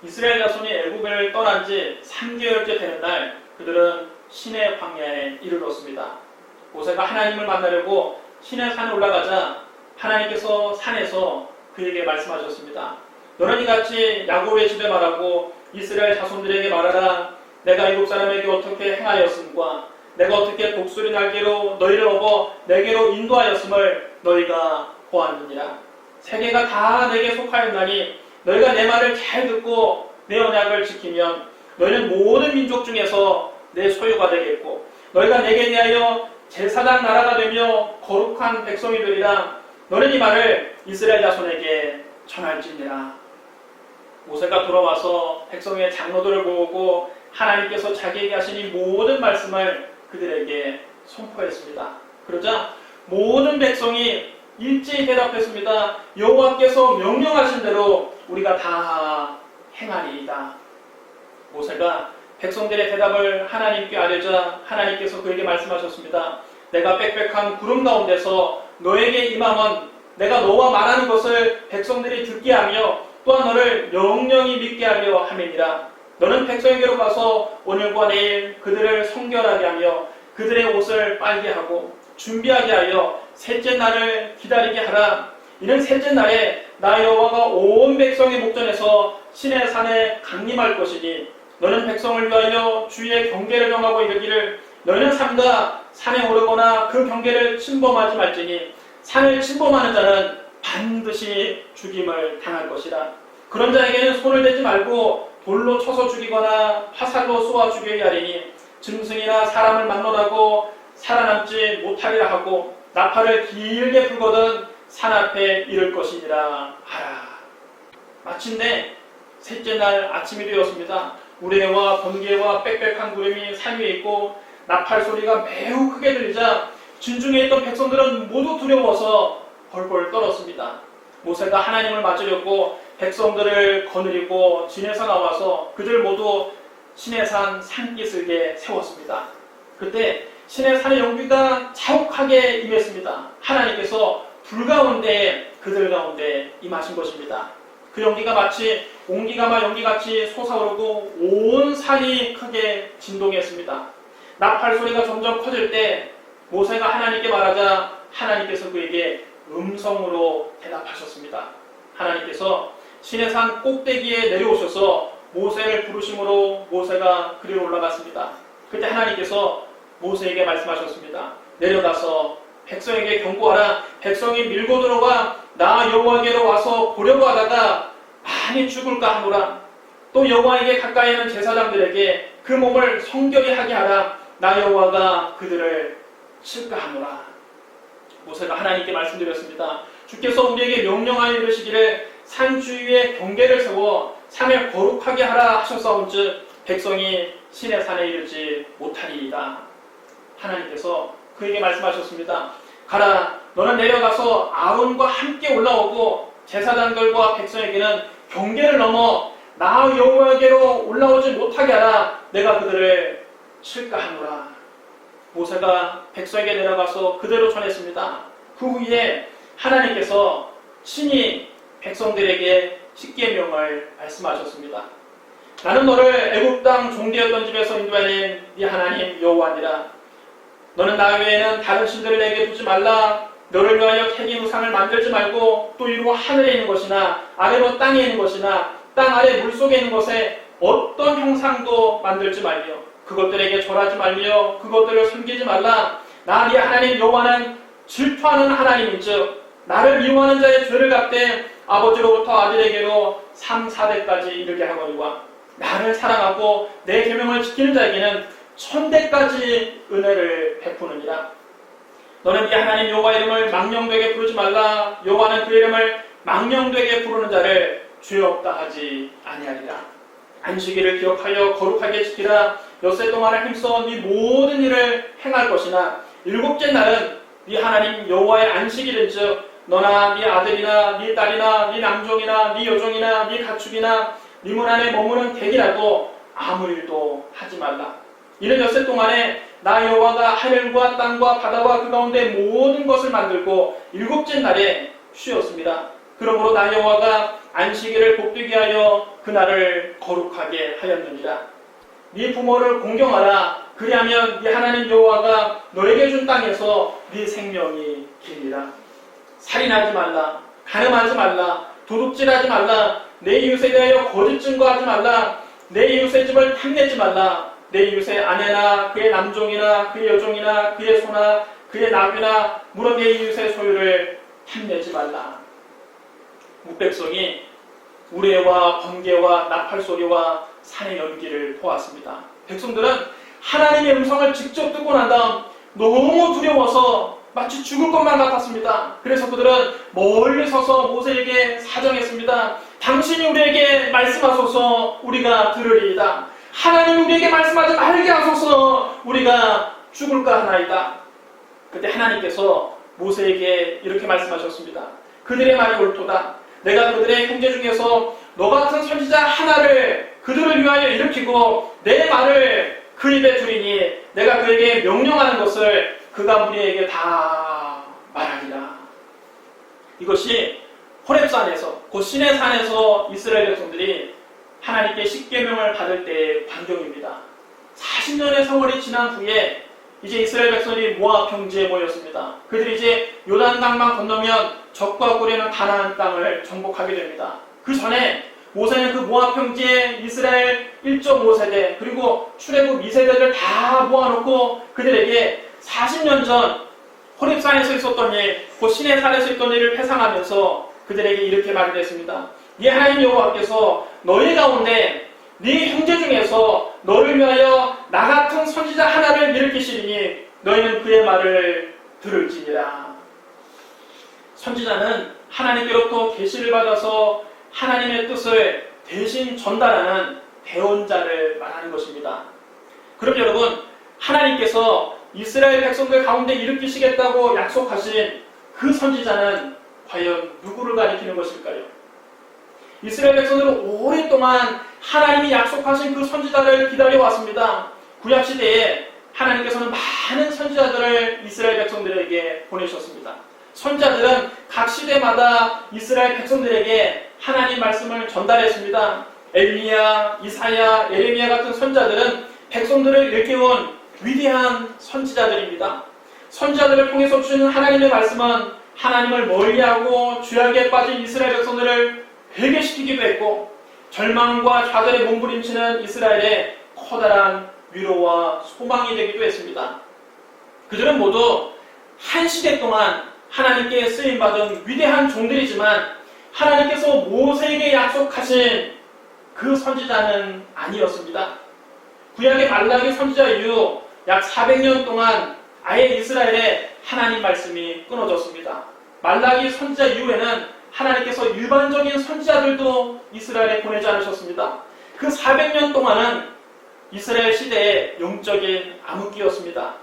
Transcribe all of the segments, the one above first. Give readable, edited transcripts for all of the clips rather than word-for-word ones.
이스라엘 자손이 애굽을 떠난 지 3개월째 되는 날 그들은 시내 광야에 이르렀습니다. 모세가 하나님을 만나려고 시내 산에 올라가자 하나님께서 산에서 그에게 말씀하셨습니다. 너는 이같이 야곱의 집에 말하고 이스라엘 자손들에게 말하라. 내가 애굽 사람에게 어떻게 행하였음과 내가 어떻게 독수리 날개로 너희를 업어 내게로 인도하였음을 너희가 보았느니라. 세계가 다 내게 속하였나니 너희가 내 말을 잘 듣고 내 언약을 지키면 너희는 모든 민족 중에서 내 소유가 되겠고 너희가 내게 대하여 제사장 나라가 되며 거룩한 백성이 되리라. 너는 이 말을 이스라엘 자손에게 전할지니라. 모세가 돌아와서 백성의 장로들을 모으고 하나님께서 자기에게 하신 이 모든 말씀을 그들에게 선포했습니다. 그러자 모든 백성이 일제히 대답했습니다. 여호와께서 명령하신 대로 우리가 다 행하리이다. 모세가 백성들의 대답을 하나님께 아뢰자 하나님께서 그에게 말씀하셨습니다. 내가 빽빽한 구름 가운데서 너에게 임함은 내가 너와 말하는 것을 백성들이 듣게 하며 또한 너를 영영히 믿게 하려 함이니라. 너는 백성에게로 가서 오늘과 내일 그들을 성결하게 하며 그들의 옷을 빨게 하고 준비하게 하여 셋째 날을 기다리게 하라. 이는 셋째 날에 나 여호와가 온 백성의 목전에서 시내 산에 강림할 것이니 너는 백성을 위하여 주의 경계를 정하고 이르기를 너희는 삼가 산에 오르거나 그 경계를 침범하지 말지니 산을 침범하는 자는 반드시 죽임을 당할 것이라. 그런 자에게는 손을 대지 말고 돌로 쳐서 죽이거나 화살로 쏘아 죽여야 하리니 짐승이나 사람을 막론하고 살아남지 못하리라 하고 나팔을 길게 불거든 산 앞에 이를 것이니라 하라. 마침내 셋째 날 아침이 되었습니다. 우레와 번개와 빽빽한 구름이 산 위에 있고 나팔 소리가 매우 크게 들리자 진중에 있던 백성들은 모두 두려워서 벌벌 떨었습니다. 모세가 하나님을 맞으려고 백성들을 거느리고 진에서 나와서 그들 모두 시내산 산기슭에 세웠습니다. 그때 시내산의 연기가 자욱하게 임했습니다. 하나님께서 불 가운데 그들 가운데 임하신 것입니다. 그 연기가 마치 옹기가마 연기같이 솟아오르고 온 산이 크게 진동했습니다. 나팔 소리가 점점 커질 때 모세가 하나님께 말하자 하나님께서 그에게 음성으로 대답하셨습니다. 하나님께서 시내산 꼭대기에 내려오셔서 모세를 부르심으로 모세가 그리로 올라갔습니다. 그때 하나님께서 모세에게 말씀하셨습니다. 내려가서 백성에게 경고하라. 백성이 밀고 들어와 나 여호와에게로 와서 보려고 하다가 많이 죽을까 하노라. 또 여호와에게 가까이 있는 제사장들에게 그 몸을 성결히 하게 하라. 나 여호와가 그들을 칠까 하노라. 모세가 하나님께 말씀드렸습니다. 주께서 우리에게 명령하여 이르시기를 산 주위에 경계를 세워 산을 거룩하게 하라 하셨사온즉 백성이 시내 산에 이르지 못하리이다. 하나님께서 그에게 말씀하셨습니다. 가라. 너는 내려가서 아론과 함께 올라오고 제사장들과 백성에게는 경계를 넘어 나 여호와에게로 올라오지 못하게 하라. 내가 그들을 칠까 하노라. 모세가 백성에게 내려가서 그대로 전했습니다. 그 후에 하나님께서 친히 백성들에게 십계명을 말씀하셨습니다. 나는 너를 애굽 땅 종되었던 집에서 인도해낸 네 하나님 여호와니라. 너는 나 외에는 다른 신들을 내게 두지 말라. 너를 위하여 캐긴 우상을 만들지 말고 또 위로 하늘에 있는 것이나 아래로 땅에 있는 것이나 땅 아래 물속에 있는 것에 어떤 형상도 만들지 말며 그것들에게 절하지 말며 그것들을 섬기지 말라. 나 네 하나님 여호와는 질투하는 하나님인즉 나를 미워하는 자의 죄를 갚되 아버지로부터 아들에게로 3, 4대까지 이르게 하거니와 나를 사랑하고 내 계명을 지키는 자에게는 1000대까지 은혜를 베푸느니라. 너는 네 하나님 여호와 이름을 망령되게 부르지 말라. 여호와는 그 이름을 망령되게 부르는 자를 죄 없다 하지 아니하리라. 안식일을 기억하여 거룩하게 지키라. 엿새 동안을 힘써 네 모든 일을 행할 것이나 일곱째 날은 네 하나님 여호와의 안식일인즉 너나 네 아들이나 네 딸이나 네 남종이나 네 여종이나 네 가축이나 네 문 안에 머무는 객이라도 아무 일도 하지 말라. 이는 엿새 동안에 나 여호와가 하늘과 땅과 바다와 그 가운데 모든 것을 만들고 일곱째 날에 쉬었습니다. 그러므로 나 여호와가 안식일을 복되게 하여 그날을 거룩하게 하였느니라. 네 부모를 공경하라. 그리하면 네 하나님 여호와가 너에게 준 땅에서 네 생명이 기리라. 살인하지 말라. 간음하지 말라. 도둑질하지 말라. 내 이웃에 대하여 거짓 증거하지 말라. 내 이웃의 집을 탐내지 말라. 내 이웃의 아내나 그의 남종이나 그의 여종이나 그의 소나 그의 나귀나 물론 내 이웃의 소유를 탐내지 말라. 뭇백성이 우레와 번개와 나팔소리와 산의 연기를 보았습니다. 백성들은 하나님의 음성을 직접 듣고 난 다음 너무 두려워서 마치 죽을 것만 같았습니다. 그래서 그들은 멀리 서서 모세에게 사정했습니다. 당신이 우리에게 말씀하소서 우리가 들으리이다. 하나님이 우리에게 말씀하지 말게 하소서 우리가 죽을까 하나이다. 그때 하나님께서 모세에게 이렇게 말씀하셨습니다. 그들의 말이 옳도다. 내가 그들의 형제 중에서 너 같은 선지자 하나를 그들을 위하여 일으키고 내 말을 그 입에 두리니 내가 그에게 명령하는 것을 그가 우리에게 다 말하리라. 이것이 호렙산에서 곧 시내산에서 이스라엘 백성들이 하나님께 십계명을 받을 때의 광경입니다. 40년의 세월이 지난 후에 이제 이스라엘 백성이 모압 평지에 모였습니다. 그들이 이제 요단강만 건너면 적과 꾸려는 가나안 땅을 정복하게 됩니다. 그 전에 모세는 그 모압 평지에 이스라엘 1.5세대 그리고 출애굽 2세대를 다 모아놓고 그들에게 40년 전 호렙산에서 있었던 일, 곧 시내산에서 있던 일을 회상하면서 그들에게 이렇게 말을 했습니다. 네 하나님 여호와께서 너희 가운데 네 형제 중에서 너를 위하여 나 같은 선지자 하나를 일으키시리니 너희는 그의 말을 들을지니라. 선지자는 하나님께로부터 계시를 받아서 하나님의 뜻을 대신 전달하는 대언자를 말하는 것입니다. 그럼 여러분, 하나님께서 이스라엘 백성들 가운데 일으키시겠다고 약속하신 그 선지자는 과연 누구를 가리키는 것일까요? 이스라엘 백성들은 오랫동안 하나님이 약속하신 그 선지자를 기다려왔습니다. 구약시대에 하나님께서는 많은 선지자들을 이스라엘 백성들에게 보내셨습니다. 선지자들은 각 시대마다 이스라엘 백성들에게 하나님 말씀을 전달했습니다. 엘리야, 이사야, 예레미야 같은 선지자들은 백성들을 일깨운 위대한 선지자들입니다. 선지자들을 통해서 주시는 하나님의 말씀은 하나님을 멀리하고 죄악에 빠진 이스라엘 백성들을 회개시키기도 했고 절망과 좌절에 몸부림치는 이스라엘의 커다란 위로와 소망이 되기도 했습니다. 그들은 모두 한 시대 동안 하나님께 쓰임받은 위대한 종들이지만 하나님께서 모세에게 약속하신 그 선지자는 아니었습니다. 구약의 말라기 선지자 이후 약 400년 동안 아예 이스라엘에 하나님 말씀이 끊어졌습니다. 말라기 선지자 이후에는 하나님께서 일반적인 선지자들도 이스라엘에 보내지 않으셨습니다. 그 400년 동안은 이스라엘 시대의 영적인 암흑기였습니다.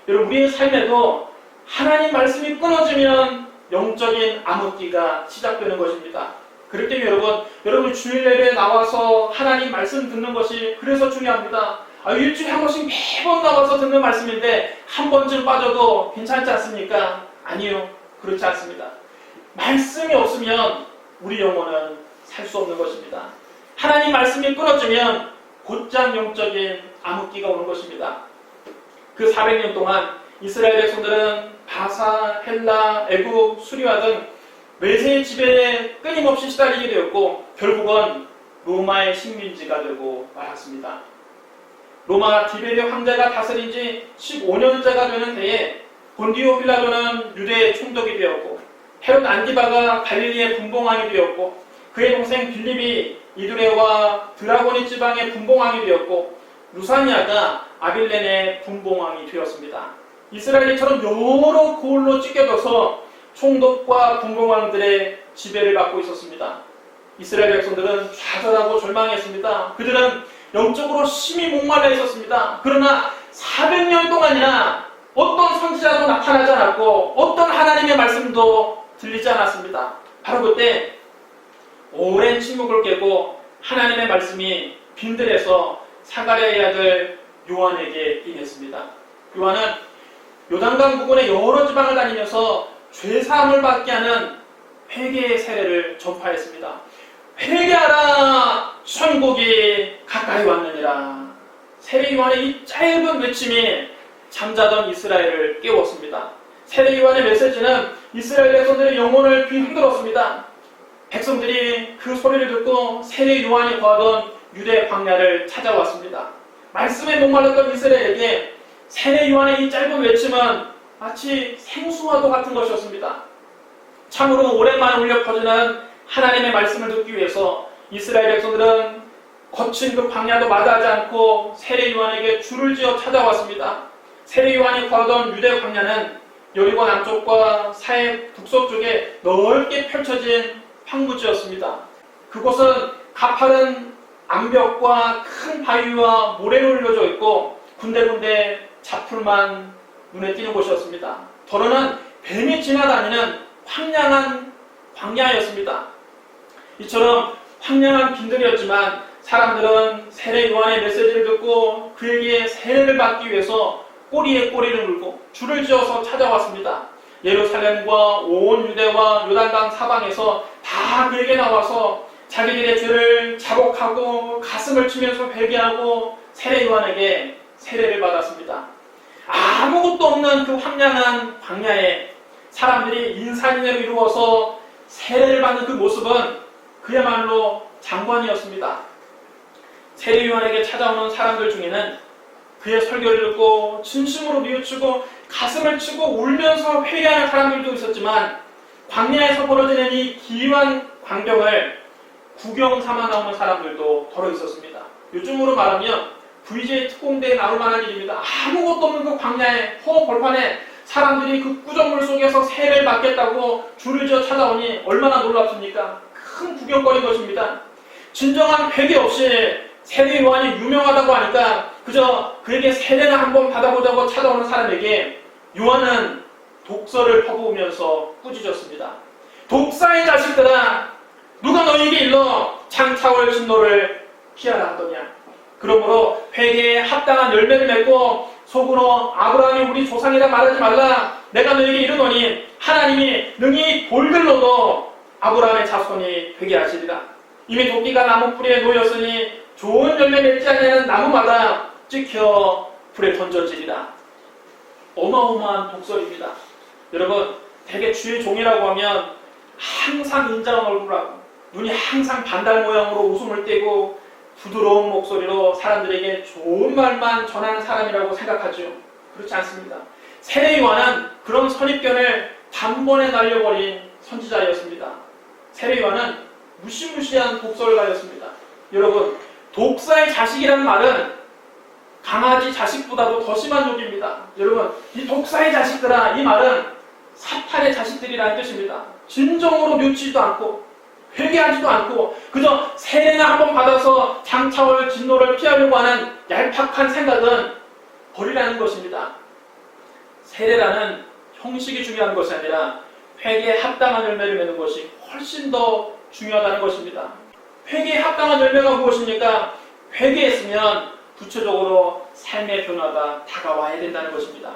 여러분, 우리의 삶에도 하나님 말씀이 끊어지면 영적인 암흑기가 시작되는 것입니다. 그럴 때 여러분 주일 예배에 나와서 하나님 말씀 듣는 것이 그래서 중요합니다. 일주일에 한 번씩 매번 나와서 듣는 말씀인데 한 번쯤 빠져도 괜찮지 않습니까? 아니요, 그렇지 않습니다. 말씀이 없으면 우리 영혼은 살 수 없는 것입니다. 하나님 말씀이 끊어지면 곧장 영적인 암흑기가 오는 것입니다. 그 400년 동안 이스라엘 백성들은 바사, 헬라, 애굽, 수리와 등 외세의 지배에 끊임없이 시달리게 되었고 결국은 로마의 식민지가 되고 말았습니다. 로마 디베리오 황제가 다스린 지 15년째가 되는 해에 본디오 필라도는 유대의 총독이 되었고 헤롯 안티바가 갈릴리의 분봉왕이 되었고 그의 동생 빌립이 이두레와 드라고니 지방의 분봉왕이 되었고 루사니아가 아빌렌의 분봉왕이 되었습니다. 이스라엘처럼 여러 고을로 찢겨져서 총독과 분봉왕들의 지배를 받고 있었습니다. 이스라엘 백성들은 좌절하고 절망했습니다. 그들은 영적으로 심히 목말라 있었습니다. 그러나 400년 동안이나 어떤 선지자도 나타나지 않았고 어떤 하나님의 말씀도 들리지 않았습니다. 바로 그때 오랜 침묵을 깨고 하나님의 말씀이 빈들에서 사가랴의 아들 요한에게 임했습니다. 요한은 요단강 부근의 여러 지방을 다니면서 죄사함을 받게 하는 회개의 세례를 전파했습니다. 회개하라, 천국이 가까이 왔느니라. 세례 요한의 이 짧은 외침이 잠자던 이스라엘을 깨웠습니다. 세례 요한의 메시지는 이스라엘 백성들의 영혼을 뒤흔들었습니다. 백성들이 그 소리를 듣고 세례 요한이 거하던 유대 광야를 찾아왔습니다. 말씀에 목말랐던 이스라엘에게 세례 요한의 이 짧은 외침은 마치 생수와도 같은 것이었습니다. 참으로 오랜만에 울려 퍼지는 하나님의 말씀을 듣기 위해서 이스라엘 백성들은 거친 그 광야도 마다하지 않고 세례 요한에게 줄을 지어 찾아왔습니다. 세례 요한이 거하던 유대 광야는 여리고 남쪽과 사해 북서 쪽에 넓게 펼쳐진 황무지였습니다. 그곳은 가파른 암벽과 큰 바위와 모래로 흘려져 있고 군데군데 잡풀만 눈에 띄는 곳이었습니다. 더러는 뱀이 지나다니는 황량한 광야였습니다. 이처럼 황량한 빈들이었지만 사람들은 세례 요한의 메시지를 듣고 그에게 세례를 받기 위해서 꼬리에 꼬리를 물고 줄을 지어서 찾아왔습니다. 예루살렘과 온 유대와 요단강 사방에서 다 그에게 나와서 자기들의 죄를 자복하고 가슴을 치면서 회개하고 세례 요한에게 세례를 받았습니다. 아무것도 없는 그 황량한 광야에 사람들이 인산인해로 이루어서 세례를 받는 그 모습은 그야말로 장관이었습니다. 세례 요한에게 찾아오는 사람들 중에는 그의 설교를 듣고 진심으로 뉘우치고 가슴을 치고 울면서 회개하는 사람들도 있었지만 광야에서 벌어지는 이 기이한 광경을 구경 삼아 나오는 사람들도 더러 있었습니다. 요즘으로 말하면 VJ 특공대에 나올 만한 일입니다. 아무것도 없는 그 광야에 허 벌판에 사람들이 그 구정물 속에서 세례를 받겠다고 줄을 지어 찾아오니 얼마나 놀랍습니까? 큰 구경거리인 것입니다. 진정한 회개 없이 세례 요한이 유명하다고 하니까 그저 그에게 세례나 한번 받아보자고 찾아오는 사람에게 요한은 독서를 퍼부으면서 꾸짖었습니다. 독사의 자식들아, 누가 너희에게 일러 창차올 진노를 피하라 하더냐. 그러므로 회개에 합당한 열매를 맺고 속으로 아브라함이 우리 조상이라 말하지 말라. 내가 너희에게 이르노니 하나님이 능히 돌들로도 아브라함의 자손이 회개하시리라. 이미 도끼가 나무 뿌리에 놓였으니 좋은 열매 맺지 않는 나무마다 찍혀 불에 던져지리라. 어마어마한 독설입니다. 여러분, 대개 주의 종이라고 하면 항상 인자한 얼굴하고 눈이 항상 반달 모양으로 웃음을 띠고 부드러운 목소리로 사람들에게 좋은 말만 전하는 사람이라고 생각하죠. 그렇지 않습니다. 세례 요한은 그런 선입견을 단번에 날려버린 선지자였습니다. 세례 요한은 무시무시한 독설가였습니다. 여러분, 독사의 자식이라는 말은 강아지 자식보다도 더 심한 욕입니다. 여러분, 이 독사의 자식들아, 이 말은 사탄의 자식들이라는 뜻입니다. 진정으로 뉘우치지도 않고 회개하지도 않고 그저 세례나 한번 받아서 장차올 진노를 피하려고 하는 얄팍한 생각은 버리라는 것입니다. 세례라는 형식이 중요한 것이 아니라 회개에 합당한 열매를 맺는 것이 훨씬 더 중요하다는 것입니다. 회개에 합당한 열매가 무엇입니까? 회개했으면 구체적으로 삶의 변화가 다가와야 된다는 것입니다.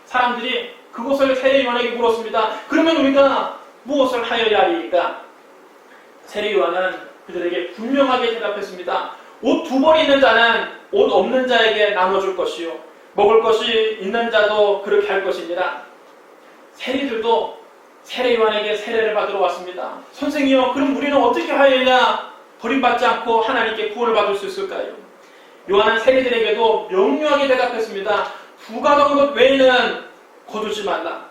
사람들이 그것을 세례 요한에게 물었습니다. 그러면 우리가 무엇을 하여야 하리까? 세례 요한은 그들에게 분명하게 대답했습니다. 옷 2벌이 있는 자는 옷 없는 자에게 나눠줄 것이요 먹을 것이 있는 자도 그렇게 할 것입니다. 세리들도 세례 요한에게 세례를 받으러 왔습니다. 선생이여, 그럼 우리는 어떻게 하여야 버림받지 않고 하나님께 구원을 받을 수 있을까요? 요한은 세리들에게도 명료하게 대답했습니다. 부가던 것 외에는 거두지 말라.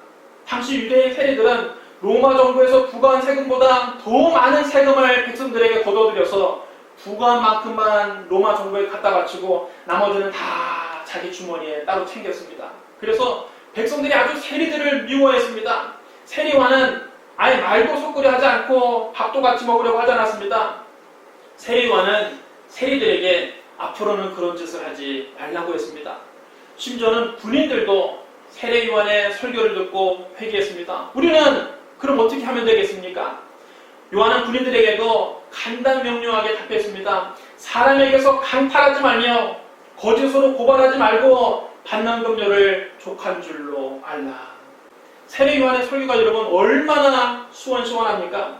당시 유대의 세리들은 로마 정부에서 부과한 세금보다 더 많은 세금을 백성들에게 거둬들여서 부과한 만큼만 로마 정부에 갖다 바치고 나머지는 다 자기 주머니에 따로 챙겼습니다. 그래서 백성들이 아주 세리들을 미워했습니다. 세리 요한은 아예 말도 섞으려 하지 않고 밥도 같이 먹으려고 하지 않았습니다. 세리 요한은 세리들에게 앞으로는 그런 짓을 하지 말라고 했습니다. 심지어는 군인들도 세례 요한의 설교를 듣고 회개했습니다. 우리는 그럼 어떻게 하면 되겠습니까? 요한은 군인들에게도 간단 명료하게 답했습니다. 사람에게서 강탈하지 말며 거짓으로 고발하지 말고 받는 금료를 족한 줄로 알라. 세례 요한의 설교가 여러분 얼마나 시원시원합니까?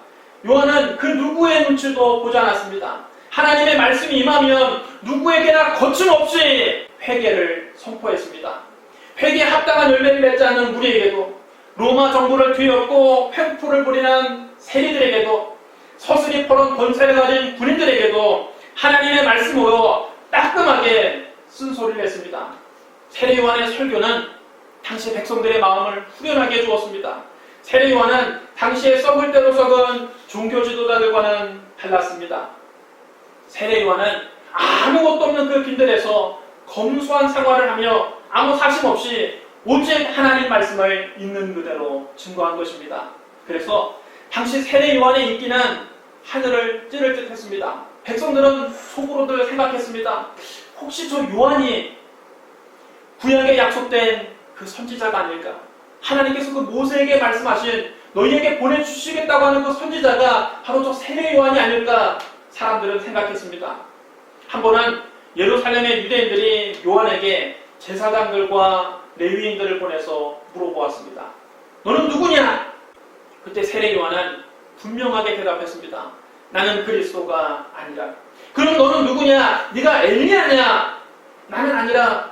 요한은 그 누구의 눈치도 보지 않았습니다. 하나님의 말씀이 임하면 누구에게나 거침없이 회개를 선포했습니다. 회개에 합당한 열매를 맺지 않는 우리에게도, 로마 정부를 뒤엎고 횡포를 부리는 세리들에게도, 서슬이 퍼런 권세를 가진 군인들에게도 하나님의 말씀으로 따끔하게 쓴소리를 했습니다. 세례 요한의 설교는 당시 백성들의 마음을 후련하게 해주었습니다. 세례 요한은 당시에 썩을 대로 썩은 종교 지도자들과는 달랐습니다. 세례 요한은 아무것도 없는 그 빈들에서 검소한 생활을 하며 아무 사심 없이 오직 하나님 말씀을 있는 그대로 증거한 것입니다. 그래서 당시 세례 요한의 인기는 하늘을 찌를 듯 했습니다. 백성들은 속으로들 생각했습니다. 혹시 저 요한이 구약에 약속된 그 선지자가 아닐까? 하나님께서 그 모세에게 말씀하신 너희에게 보내주시겠다고 하는 그 선지자가 바로 저 세례 요한이 아닐까? 사람들은 생각했습니다. 한 번은 예루살렘의 유대인들이 요한에게 제사장들과 레위인들을 보내서 물어보았습니다. 너는 누구냐? 그때 세례 요한은 분명하게 대답했습니다. 나는 그리스도가 아니라. 그럼 너는 누구냐? 네가 엘리야냐? 나는 아니라.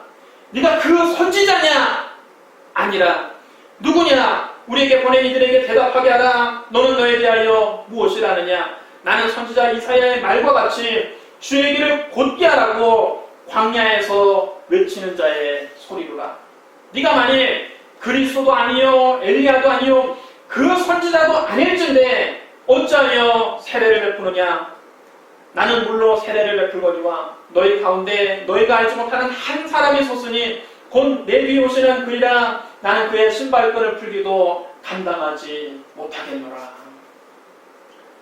네가 그 선지자냐? 아니라. 누구냐? 우리에게 보낸 이들에게 대답하게 하라. 너는 너에 대하여 무엇이라 하느냐? 나는 선지자 이사야의 말과 같이 주의 길을 곧게 하라고 광야에서 외치는 자의 소리로라. 네가 만일 그리스도도 아니요 엘리야도 아니요 그 선지자도 아닐진데 어찌하여 세례를 베푸느냐? 나는 물로 세례를 베풀거니와 너희 가운데 너희가 알지 못하는 한 사람이 섰으니 곧 내 뒤에 오시는 그리라. 나는 그의 신발끈을 풀기도 감당하지 못하겠노라.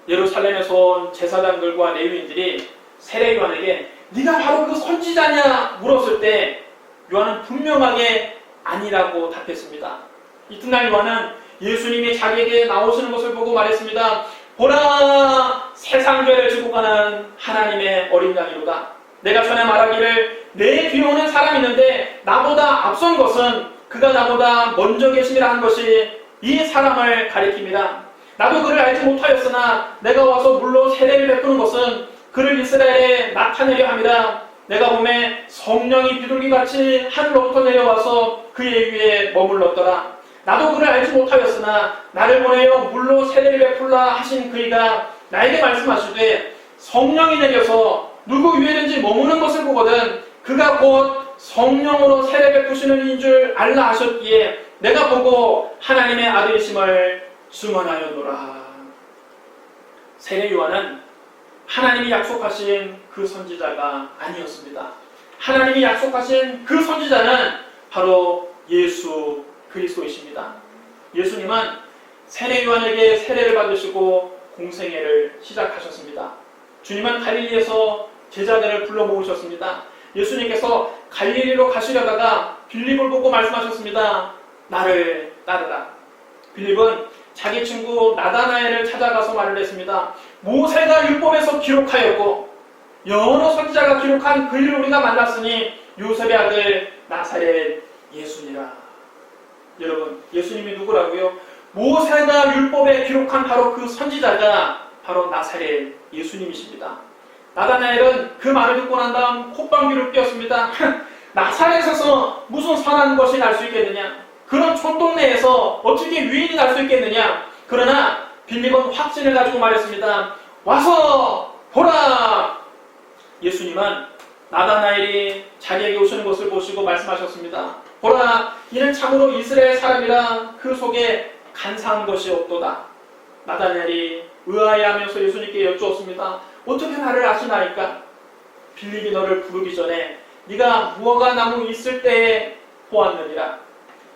예루살렘에서 온 제사장들과 레위인들이 세례 요한에게 네가 바로 그 선지자냐 물었을 때 요한은 분명하게 아니라고 답했습니다. 이튿날 요한은 예수님이 자기에게 나오시는 것을 보고 말했습니다. 보라, 세상 죄를 지고 가는 하나님의 어린 양이로다. 내가 전에 말하기를 내 뒤에 오는 사람이 있는데 나보다 앞선 것은 그가 나보다 먼저 계심이라 한 것이 이 사람을 가리킵니다. 나도 그를 알지 못하였으나 내가 와서 물로 세례를 베푸는 것은 그를 이스라엘에 나타내려 함이라. 내가 보매 성령이 비둘기같이 하늘로부터 내려와서 그의 위에 머물렀더라. 나도 그를 알지 못하였으나 나를 보내어 물로 세례를 베풀라 하신 그이가 나에게 말씀하시되 성령이 내려서 누구 위에든지 머무는 것을 보거든 그가 곧 성령으로 세례 베푸시는 이인 줄 알라 하셨기에 내가 보고 하나님의 아들이심을 증언하였노라. 세례 요한은 하나님이 약속하신 그 선지자가 아니었습니다. 하나님이 약속하신 그 선지자는 바로 예수 그리스도이십니다. 예수님은 세례 요한에게 세례를 받으시고 공생애를 시작하셨습니다. 주님은 갈릴리에서 제자들을 불러 모으셨습니다. 예수님께서 갈릴리로 가시려다가 빌립을 보고 말씀하셨습니다. 나를 따르라. 빌립은 자기 친구 나다나엘을 찾아가서 말을 했습니다. 모세가 율법에서 기록하였고 여러 선지자가 기록한 그 일을 우리가 만났으니 요셉의 아들 나사렛 예수니라. 여러분, 예수님이 누구라고요? 모세가 율법에 기록한 바로 그 선지자가 바로 나사렛 예수님이십니다. 나다나엘은 그 말을 듣고 난 다음 콧방귀를 뀌었습니다. 나사렛에서 무슨 선한 것이 날 수 있겠느냐? 그런 촌동네에서 어떻게 유인이 날 수 있겠느냐? 그러나 빌립은 확신을 가지고 말했습니다. 와서 보라! 예수님은 나다나엘이 자기에게 오시는 것을 보시고 말씀하셨습니다. 보라, 이는 참으로 이스라엘 사람이라 그 속에 간사한 것이 없도다. 나다나엘이 의아해하면서 예수님께 여쭈었습니다. 어떻게 나를 아시나이까? 빌립이 너를 부르기 전에 네가 무화과 나무 있을 때에 보았느니라.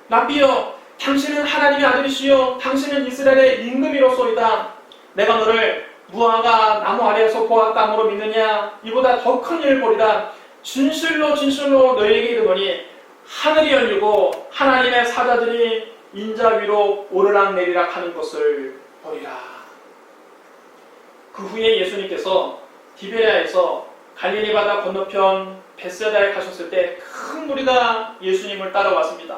랍비여, 당신은 하나님의 아들이시요 당신은 이스라엘의 임금이로소이다. 내가 너를 무화과 나무 아래에서 보았다므로 믿느냐? 이보다 더 큰 일을 보리라. 진실로 진실로 너희에게 이르노니 하늘이 열리고 하나님의 사자들이 인자 위로 오르락 내리락 하는 것을 보리라. 그 후에 예수님께서 디베랴에서 갈릴리 바다 건너편 벳세다에 가셨을 때 큰 무리가 예수님을 따라왔습니다.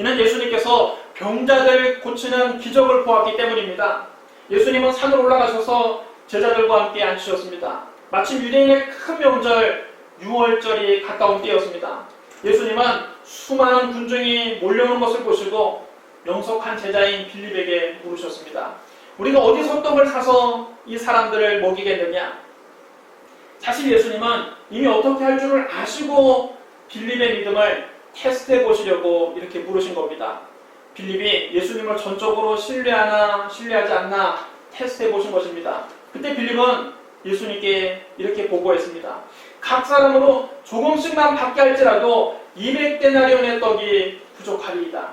이는 예수님께서 병자들을 고치는 기적을 보았기 때문입니다. 예수님은 산으로 올라가셔서 제자들과 함께 앉으셨습니다. 마침 유대인의 큰 명절 6월절이 가까운 때였습니다. 예수님은 수많은 군중이 몰려오는 것을 보시고 명석한 제자인 빌립에게 물으셨습니다. 우리가 어디서 떡을 사서 이 사람들을 먹이겠느냐? 사실 예수님은 이미 어떻게 할 줄을 아시고 빌립의 믿음을 테스트해 보시려고 이렇게 물으신 겁니다. 빌립이 예수님을 전적으로 신뢰하나 신뢰하지 않나 테스트해 보신 것입니다. 그때 빌립은 예수님께 이렇게 보고했습니다. 각 사람으로 조금씩만 받게 할지라도 200데나리온의 떡이 부족하리이다.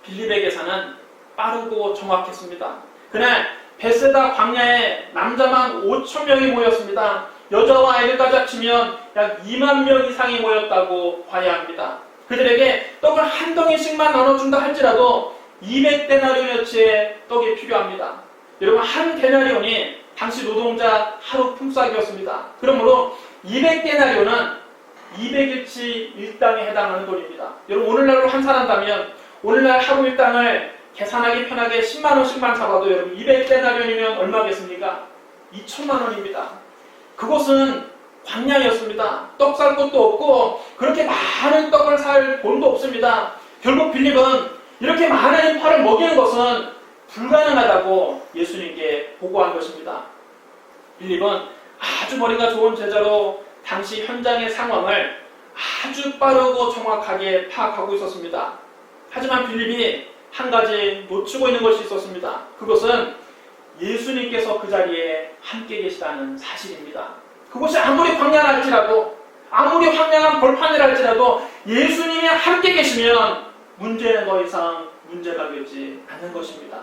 빌립의 계산은 빠르고 정확했습니다. 그날 베세다 광야에 남자만 5,000명이 모였습니다. 여자와 아이들까지 합치면 약 2만 명 이상이 모였다고 봐야 합니다. 그들에게 떡을 한 덩이씩만 나눠준다 할지라도 200데나리온어치의 떡이 필요합니다. 여러분, 한 데나리온이 당시 노동자 하루 품삯이었습니다. 그러므로 200데나리온은 200일치 일당에 해당하는 돈입니다. 여러분, 오늘날로 환산한다면 오늘날 하루 일당을 계산하기 편하게 10만 원씩만 잡아도 여러분 200데나리온이면 얼마겠습니까? 2천만 원입니다. 그곳은 광야였습니다. 떡 살 것도 없고 그렇게 많은 떡을 살 돈도 없습니다. 결국 빌립은 이렇게 많은 인파를 먹이는 것은 불가능하다고 예수님께 보고한 것입니다. 빌립은 아주 머리가 좋은 제자로 당시 현장의 상황을 아주 빠르고 정확하게 파악하고 있었습니다. 하지만 빌립이 한 가지 놓치고 있는 것이 있었습니다. 그것은 예수님께서 그 자리에 함께 계시다는 사실입니다. 그것이 아무리 광야라 할지라도, 아무리 황량한 벌판이라 할지라도 예수님이 함께 계시면 문제는 더 이상 문제가 되지 않는 것입니다.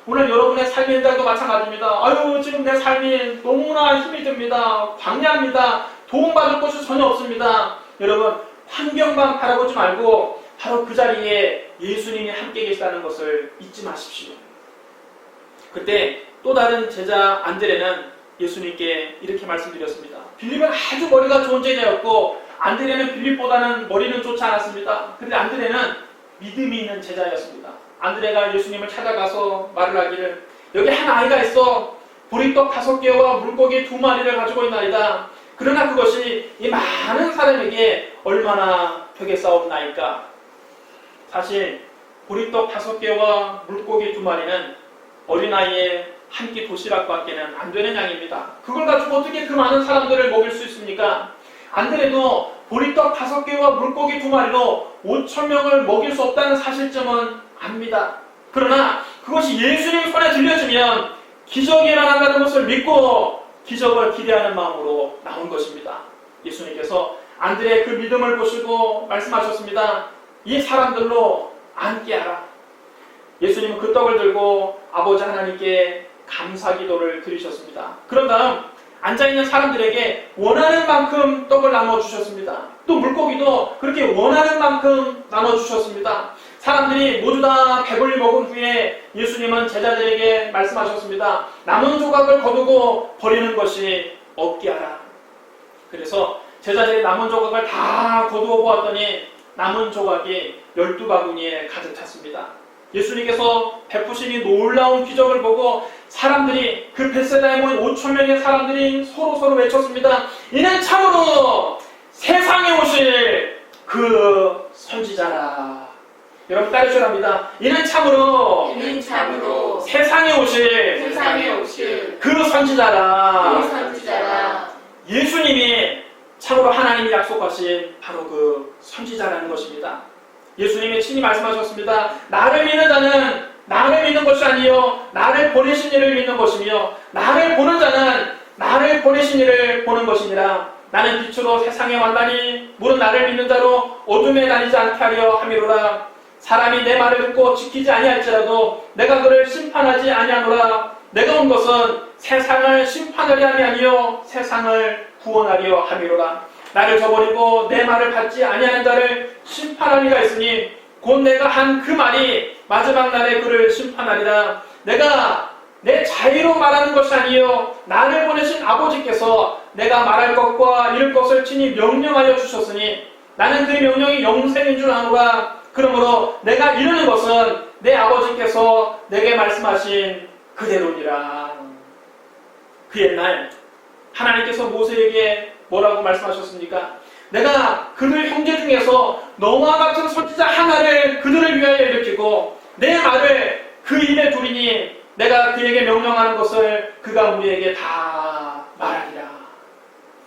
오늘 여러분의 삶의 현장도 마찬가지입니다. 아유, 지금 내 삶이 너무나 힘이 듭니다. 광야입니다. 도움받을 곳이 전혀 없습니다. 여러분, 환경만 바라보지 말고 바로 그 자리에 예수님이 함께 계시다는 것을 잊지 마십시오. 그때 또 다른 제자 안드레는 예수님께 이렇게 말씀드렸습니다. 빌립은 아주 머리가 좋은 제자였고 안드레는 빌립보다는 머리는 좋지 않았습니다. 그런데 안드레는 믿음이 있는 제자였습니다. 안드레가 예수님을 찾아가서 말을 하기를, 여기 한 아이가 있어 보리떡 5개와 물고기 2마리를 가지고 있나이다. 그러나 그것이 이 많은 사람에게 얼마나 되겠사옵나이까. 사실 보리떡 5개와 물고기 2마리는 어린아이의 한 끼 도시락밖에는 안 되는 양입니다. 그걸 가지고 어떻게 그 많은 사람들을 먹일 수 있습니까? 안드레도 보리떡 5개와 물고기 2마리로 5,000명을 먹일 수 없다는 사실점은 압니다. 그러나 그것이 예수님 손에 들려지면 기적이 일어난다는 것을 믿고 기적을 기대하는 마음으로 나온 것입니다. 예수님께서 안드레의 그 믿음을 보시고 말씀하셨습니다. 이 사람들로 함께하라. 예수님은 그 떡을 들고 아버지 하나님께 감사기도를 드리셨습니다. 그런 다음 앉아있는 사람들에게 원하는 만큼 떡을 나눠주셨습니다. 또 물고기도 그렇게 원하는 만큼 나눠주셨습니다. 사람들이 모두 다 배불리 먹은 후에 예수님은 제자들에게 말씀하셨습니다. 남은 조각을 거두고 버리는 것이 없게 하라. 그래서 제자들이 남은 조각을 다 거두어 보았더니 남은 조각이 12바구니에 가득 찼습니다. 예수님께서 베푸신 이 놀라운 기적을 보고 사람들이, 그 벳세다에 모인 5,000명의 사람들이 서로 외쳤습니다. 이는 참으로 세상에 오실 그 선지자라. 여러분 따르시랍니다. 이는 참으로 세상에 오실 그 선지자라. 예수님이 참으로 하나님이 약속하신 바로 그 선지자라는 것입니다. 예수님이 친히 말씀하셨습니다. 나를 믿는 자는 나를 믿는 것이 아니요 나를 보내신 이를 믿는 것이며 나를 보는 자는 나를 보내신 이를 보는 것이니라. 나는 빛으로 세상에 왔나니 물은 나를 믿는 자로 어둠에 다니지 않게 하려 함이로라. 사람이 내 말을 듣고 지키지 아니할지라도 내가 그를 심판하지 아니하노라. 내가 온 것은 세상을 심판하려 함이 아니요 세상을 구원하려 함이로라. 나를 저버리고 내 말을 받지 아니하는 자를 심판할 이가 있으니 곧 내가 한 그 말이 마지막 날에 그를 심판하리라. 내가 내 자유로 말하는 것이 아니요 나를 보내신 아버지께서 내가 말할 것과 이룰 것을 친히 명령하여 주셨으니 나는 그 명령이 영생인 줄 아노라. 그러므로 내가 이루는 것은 내 아버지께서 내게 말씀하신 그대로니라. 그 옛날 하나님께서 모세에게 뭐라고 말씀하셨습니까? 내가 그들 형제 중에서 너와 같은 선지자 하나를 그들을 위하여 일으키고 내 말을 그 입에 두리니 내가 그에게 명령하는 것을 그가 우리에게 다 말하리라.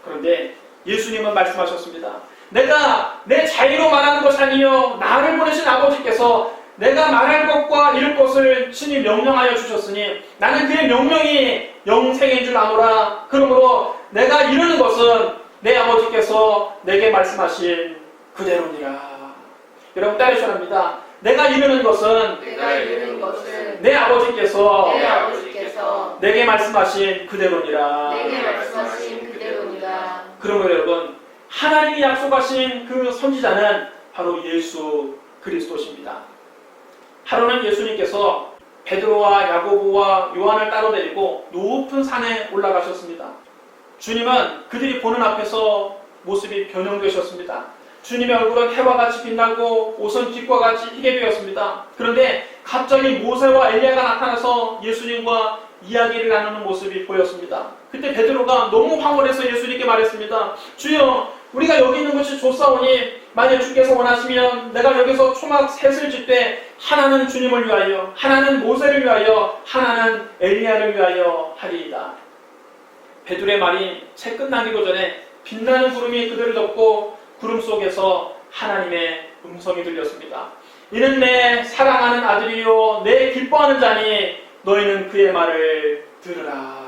그런데 예수님은 말씀하셨습니다. 내가 내 자유로 말하는 것이 아니요 나를 보내신 아버지께서 내가 말할 것과 이룰 것을 친히 명령하여 주셨으니 나는 그의 명령이 영생인 줄 아노라. 그러므로 내가 이루는 것은 내 아버지께서 내게 말씀하신 그대로니라. 여러분 따르셔야 합니다. 내가 이루는 것은 내 아버지께서 내게 말씀하신 그대로니라. 그러므로 여러분 하나님이 약속하신 그 선지자는 바로 예수 그리스도십니다. 하루는 예수님께서 베드로와 야고보와 요한을 따로 데리고 높은 산에 올라가셨습니다. 주님은 그들이 보는 앞에서 모습이 변형되셨습니다. 주님의 얼굴은 해와 같이 빛나고 옷은 빛과 같이 희게 되었습니다. 그런데 갑자기 모세와 엘리야가 나타나서 예수님과 이야기를 나누는 모습이 보였습니다. 그때 베드로가 너무 황홀해서 예수님께 말했습니다. 주여, 우리가 여기 있는 것이 좋사오니 만약 주께서 원하시면 내가 여기서 초막 셋을 짓되 하나는 주님을 위하여, 하나는 모세를 위하여, 하나는 엘리야를 위하여 하리이다. 베드로의 말이 채 끝나기도 전에 빛나는 구름이 그들을 덮고 구름 속에서 하나님의 음성이 들렸습니다. 이는 내 사랑하는 아들이요 내 기뻐하는 자니 너희는 그의 말을 들으라.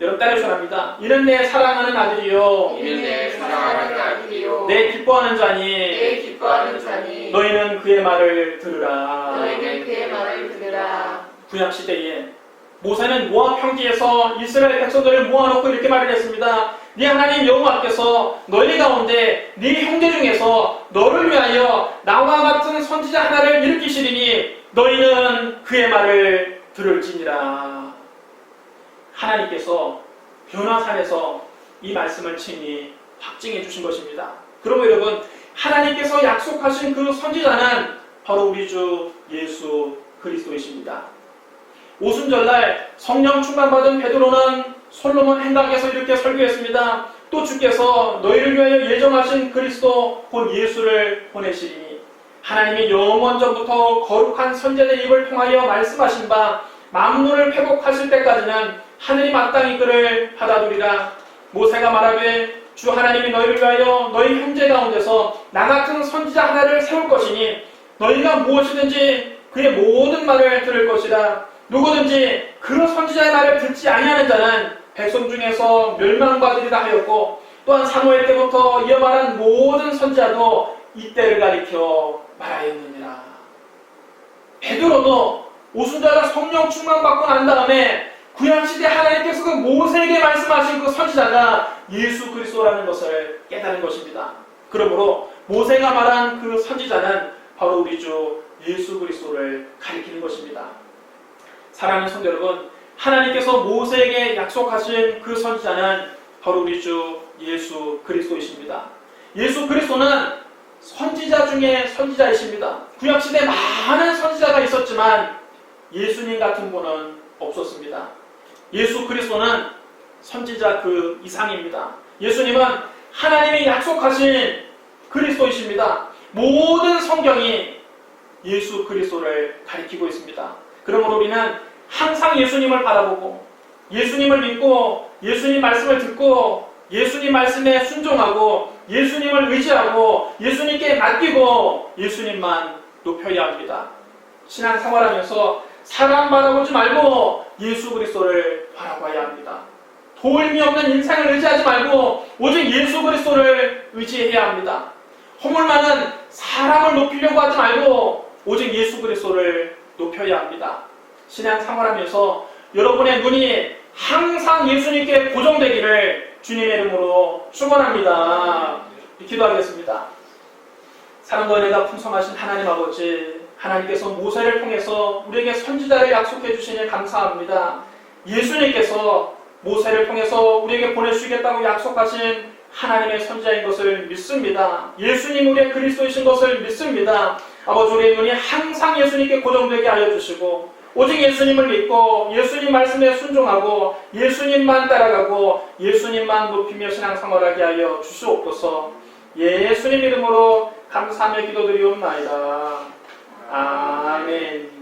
여러분 따르셔야 합니다. 이는 내 사랑하는 아들이요 내 기뻐하는 자니 너희는 그의 말을 들으라. 구약시대에 모세는 모압 평지에서 이스라엘 백성들을 모아놓고 이렇게 말을 했습니다. 네 하나님 여호와께서 너희 가운데 네 형제 중에서 너를 위하여 나와 같은 선지자 하나를 일으키시리니 너희는 그의 말을 들을지니라. 하나님께서 변화산에서 이 말씀을 친히 확증해 주신 것입니다. 그러므로 여러분 하나님께서 약속하신 그 선지자는 바로 우리 주 예수 그리스도이십니다. 오순절날 성령 충만받은 베드로는 솔로몬 행각에서 이렇게 설교했습니다. 또 주께서 너희를 위하여 예정하신 그리스도 곧 예수를 보내시리니 하나님이 영원전부터 거룩한 선지자의 입을 통하여 말씀하신 바 만물을 회복하실 때까지는 하늘이 마땅히 그를 받아두리라. 모세가 말하되 주 하나님이 너희를 위하여 너희 형제 가운데서 나 같은 선지자 하나를 세울 것이니 너희가 무엇이든지 그의 모든 말을 들을 것이라. 누구든지 그 선지자의 말을 듣지 아니하는 자는 백성 중에서 멸망받으리라 하였고 또한 사무엘 때부터 이어 말한 모든 선지자도 이때를 가리켜 말하였느니라. 베드로도 오순절날 성령 충만받고 난 다음에 구약시대 하나님께서 그 모세에게 말씀하신 그 선지자가 예수 그리스도라는 것을 깨달은 것입니다. 그러므로 모세가 말한 그 선지자는 바로 우리 주 예수 그리스도를 가리키는 것입니다. 사랑하는 성도 여러분, 하나님께서 모세에게 약속하신 그 선지자는 바로 우리 주 예수 그리스도이십니다. 예수 그리스도는 선지자 중에 선지자이십니다. 구약시대에 많은 선지자가 있었지만 예수님 같은 분은 없었습니다. 예수 그리스도는 선지자 그 이상입니다. 예수님은 하나님이 약속하신 그리스도이십니다. 모든 성경이 예수 그리스도를 가리키고 있습니다. 그러므로 우리는 항상 예수님을 바라보고 예수님을 믿고 예수님 말씀을 듣고 예수님 말씀에 순종하고 예수님을 의지하고 예수님께 맡기고 예수님만 높여야 합니다. 신앙생활하면서 사람 바라보지 말고 예수 그리스도를 바라봐야 합니다. 도움이 없는 인생을 의지하지 말고 오직 예수 그리스도를 의지해야 합니다. 허물 많은 사람을 높이려고 하지 말고 오직 예수 그리스도를 높여야 합니다. 신앙생활하면서 여러분의 눈이 항상 예수님께 고정되기를 주님의 이름으로 축원합니다. 기도하겠습니다. 사랑과 은혜가 풍성하신 하나님 아버지, 하나님께서 모세를 통해서 우리에게 선지자를 약속해 주시니 감사합니다. 예수님께서 모세를 통해서 우리에게 보내주시겠다고 약속하신 하나님의 선지자인 것을 믿습니다. 예수님 우리의 그리스도이신 것을 믿습니다. 아버지 우리의 눈이 항상 예수님께 고정되게 하여 주시고 오직 예수님을 믿고 예수님 말씀에 순종하고 예수님만 따라가고 예수님만 높이며 신앙생활하게 하여 주시옵소서. 예수님 이름으로 감사하며 기도드리옵나이다. 아멘.